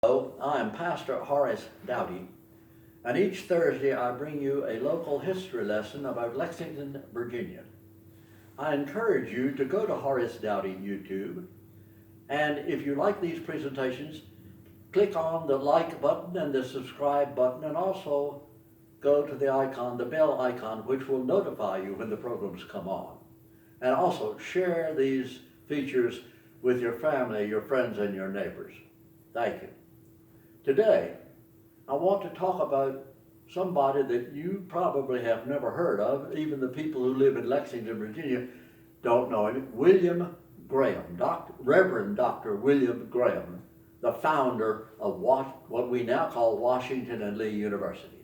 Hello, I'm Pastor Horace Dowdy, and each Thursday I bring you a local history lesson about Lexington, Virginia. I encourage you to go to Horace Dowdy YouTube, and if you like these presentations, click on the like button and the subscribe button, and also go to the icon, the bell icon, which will notify you when the programs come on. And also share these features with your family, your friends, and your neighbors. Thank you. Today, I want to talk about somebody that you probably have never heard of. Even the people who live in Lexington, Virginia don't know him. William Graham, Reverend Dr. William Graham, the founder of what we now call Washington and Lee University.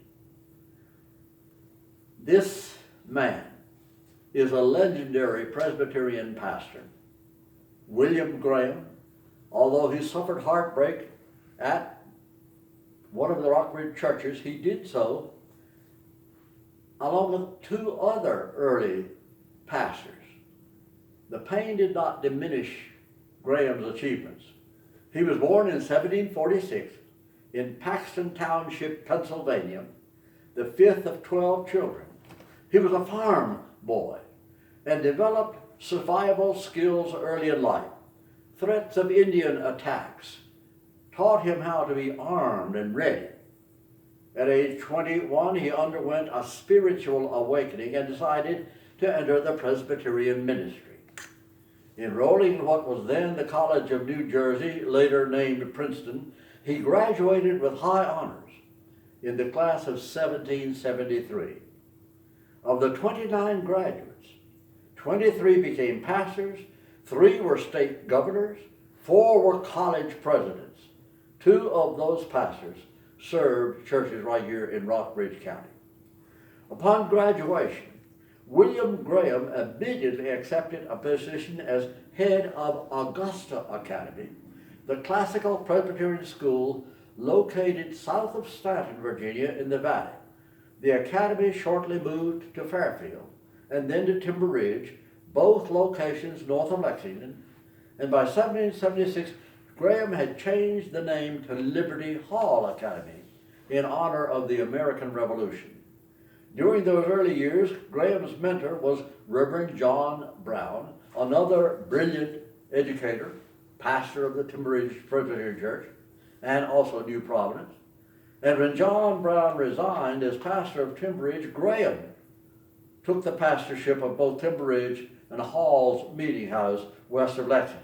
This man is a legendary Presbyterian pastor. William Graham, although he suffered heartbreak at one of the Rockbridge churches, he did so along with two other early pastors. The pain did not diminish Graham's achievements. He was born in 1746 in Paxton Township, Pennsylvania, the fifth of 12 children. He was a farm boy and developed survival skills early in life. Threats of Indian attacks taught him how to be armed and ready. At age 21, he underwent a spiritual awakening and decided to enter the Presbyterian ministry. Enrolling in what was then the College of New Jersey, later named Princeton, he graduated with high honors in the class of 1773. Of the 29 graduates, 23 became pastors, 3 were state governors, 4 were college presidents. 2 of those pastors served churches right here in Rockbridge County. Upon graduation, William Graham immediately accepted a position as head of Augusta Academy, the classical Presbyterian school located south of Stanton, Virginia, in the valley. The academy shortly moved to Fairfield and then to Timber Ridge, both locations north of Lexington, and by 1776, Graham had changed the name to Liberty Hall Academy in honor of the American Revolution. During those early years, Graham's mentor was Reverend John Brown, another brilliant educator, pastor of the Timber Ridge Presbyterian Church, and also New Providence. And when John Brown resigned as pastor of Timber Ridge, Graham took the pastorship of both Timber Ridge and Hall's Meeting House west of Lexington.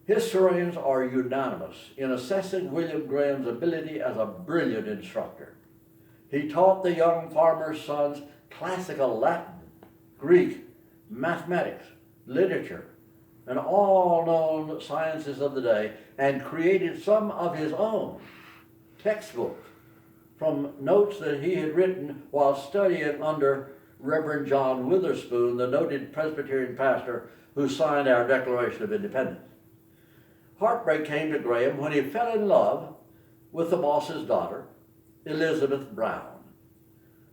Historians are unanimous in assessing William Graham's ability as a brilliant instructor. He taught the young farmers' sons classical Latin, Greek, mathematics, literature, and all known sciences of the day, and created some of his own textbooks from notes that he had written while studying under Reverend John Witherspoon, the noted Presbyterian pastor who signed our Declaration of Independence. Heartbreak came to Graham when he fell in love with the boss's daughter, Elizabeth Brown.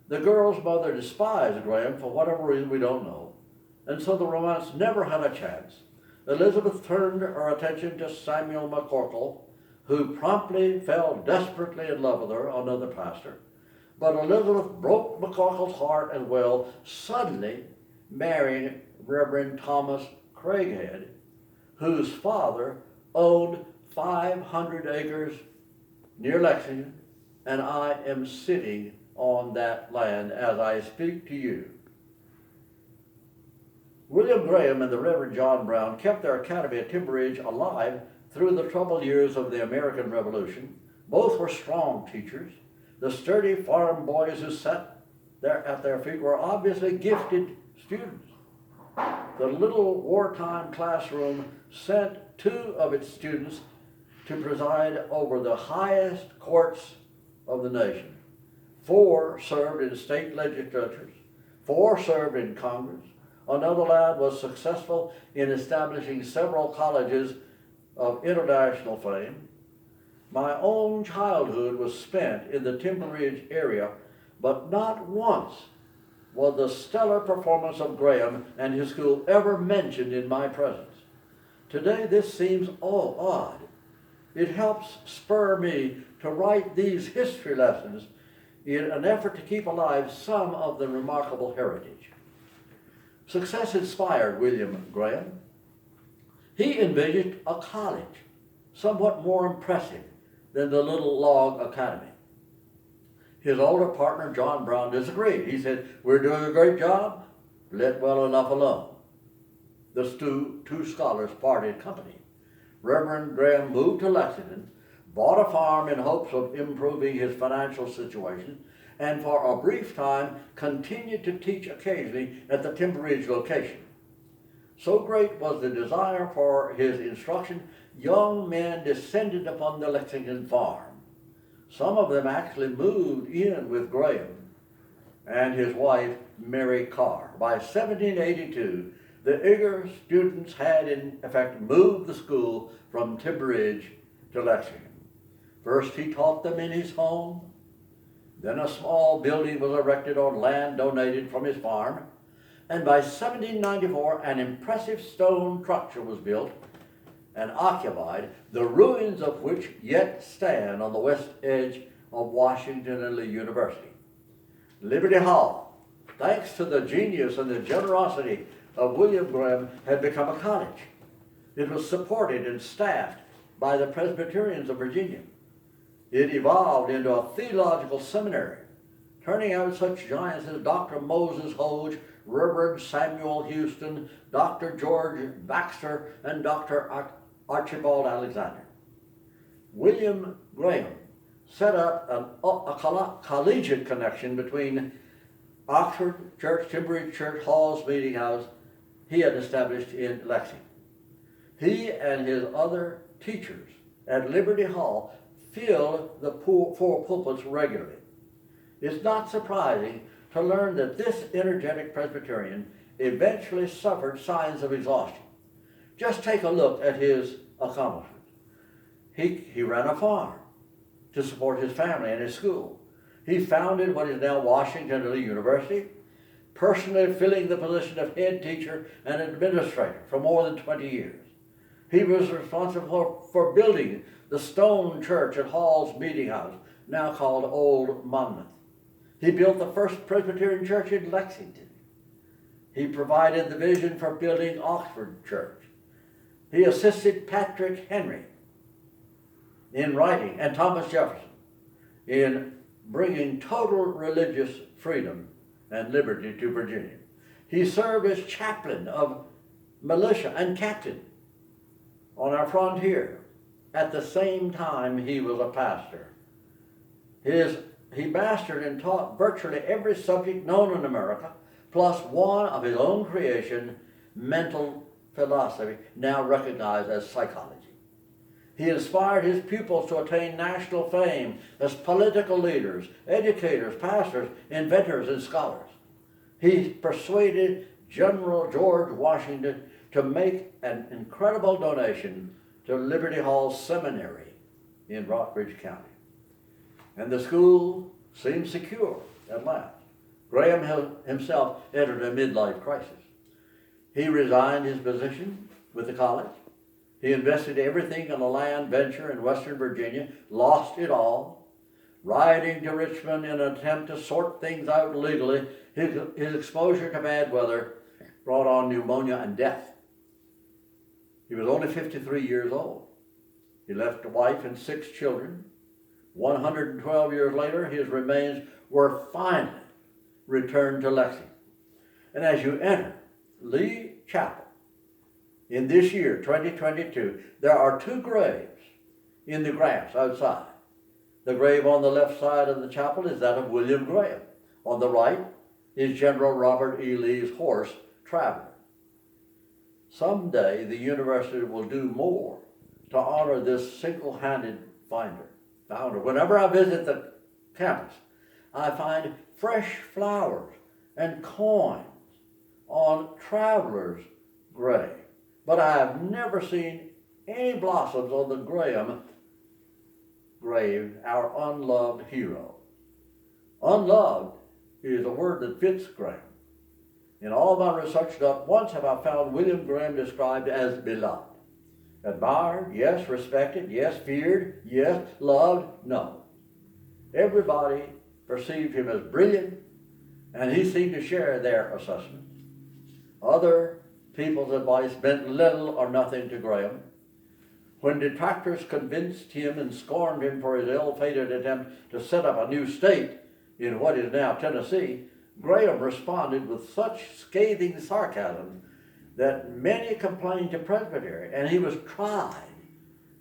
The girl's mother despised Graham for whatever reason we don't know, and so the romance never had a chance. Elizabeth turned her attention to Samuel McCorkle, who promptly fell desperately in love with her, another pastor. But Elizabeth broke McCorkle's heart as well, suddenly marrying Reverend Thomas Craighead, whose father owned 500 acres near Lexington, and I am sitting on that land as I speak to you. William Graham and the Reverend John Brown kept their academy at Timber Ridge alive through the troubled years of the American Revolution. Both were strong teachers. The sturdy farm boys who sat there at their feet were obviously gifted students. The little wartime classroom sent 2 of its students to preside over the highest courts of the nation. 4 served in state legislatures. 4 served in Congress. Another lad was successful in establishing several colleges of international fame. My own childhood was spent in the Timber Ridge area, but not once was the stellar performance of Graham and his school ever mentioned in my presence. Today this seems all odd. it helps spur me to write these history lessons in an effort to keep alive some of the remarkable heritage. Success inspired William Graham. He envisioned a college somewhat more impressive than the little log academy. His older partner, John Brown, disagreed. He said, "We're doing a great job, let well enough alone." The two scholars parted company. Reverend Graham moved to Lexington, bought a farm in hopes of improving his financial situation, and for a brief time continued to teach occasionally at the Timber Ridge location. So great was the desire for his instruction, young men descended upon the Lexington farm. Some of them actually moved in with Graham and his wife, Mary Carr. By 1782, the eager students had in effect moved the school from Timber Ridge to Lexington. First he taught them in his home, then a small building was erected on land donated from his farm, and by 1794 an impressive stone structure was built and occupied, the ruins of which yet stand on the west edge of Washington and Lee University. Liberty Hall, thanks to the genius and the generosity of William Graham, had become a college. It was supported and staffed by the Presbyterians of Virginia. It evolved into a theological seminary, turning out such giants as Dr. Moses Hodge, Reverend Samuel Houston, Dr. George Baxter, and Dr. Archibald Alexander. William Graham set up a collegiate connection between Oxford Church, Timber Ridge Church, Hall's Meeting House he had established in Lexington. He and his other teachers at Liberty Hall filled the four pulpits regularly. It's not surprising to learn that this energetic Presbyterian eventually suffered signs of exhaustion. Just take a look at his accomplishments. He ran a farm to support his family and his school. He founded what is now Washington and Lee University, personally filling the position of head teacher and administrator for more than 20 years. He was responsible for building the stone church at Hall's Meeting House, now called Old Monmouth. He built the first Presbyterian church in Lexington. He provided the vision for building Oxford Church. He assisted Patrick Henry in writing and Thomas Jefferson in bringing total religious freedom and liberty to Virginia. He served as chaplain of militia and captain on our frontier. At the same time, he was a pastor. He mastered and taught virtually every subject known in America, plus one of his own creation, mental philosophy, now recognized as psychology. He inspired his pupils to attain national fame as political leaders, educators, pastors, inventors, and scholars. He persuaded General George Washington to make an incredible donation to Liberty Hall Seminary in Rockbridge County. And the school seemed secure at last. Graham himself entered a midlife crisis. He resigned his position with the college. He invested everything in a land venture in Western Virginia, lost it all. Riding to Richmond in an attempt to sort things out legally, his exposure to bad weather brought on pneumonia and death. He was only 53 years old. He left a wife and 6 children. 112 years later, his remains were finally returned to Lexington. And as you enter Lee Chapel in this year, 2022, there are 2 graves in the grass outside. The grave on the left side of the chapel is that of William Graham. On the right is General Robert E. Lee's horse, Traveler. Someday the university will do more to honor this single-handed founder. Whenever I visit the campus, I find fresh flowers and coins on Traveler's grave. But I have never seen any blossoms on the Graham grave, our unloved hero. Unloved is a word that fits Graham. In all my research, not once have I found William Graham described as beloved. Admired? Yes. Respected? Yes. Feared? Yes. Loved? No. Everybody perceived him as brilliant, and he seemed to share their assessment. Other people's advice meant little or nothing to Graham. When detractors convinced him and scorned him for his ill-fated attempt to set up a new state in what is now Tennessee, Graham responded with such scathing sarcasm that many complained to Presbytery, and he was tried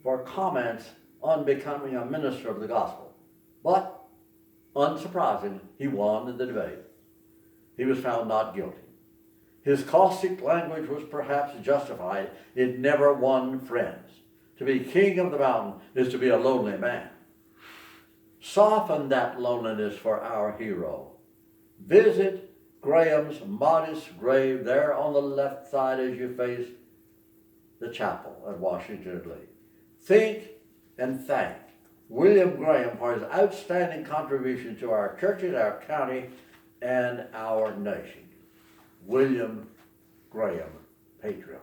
for comments unbecoming a minister of the gospel. But, unsurprisingly, he won in the debate. He was found not guilty. His caustic language was perhaps justified. It never won friends. To be king of the mountain is to be a lonely man. Soften that loneliness for our hero. Visit Graham's modest grave there on the left side as you face the chapel at Washington, D.C. Think and thank William Graham for his outstanding contribution to our churches, our county, and our nation. William Graham, patriot.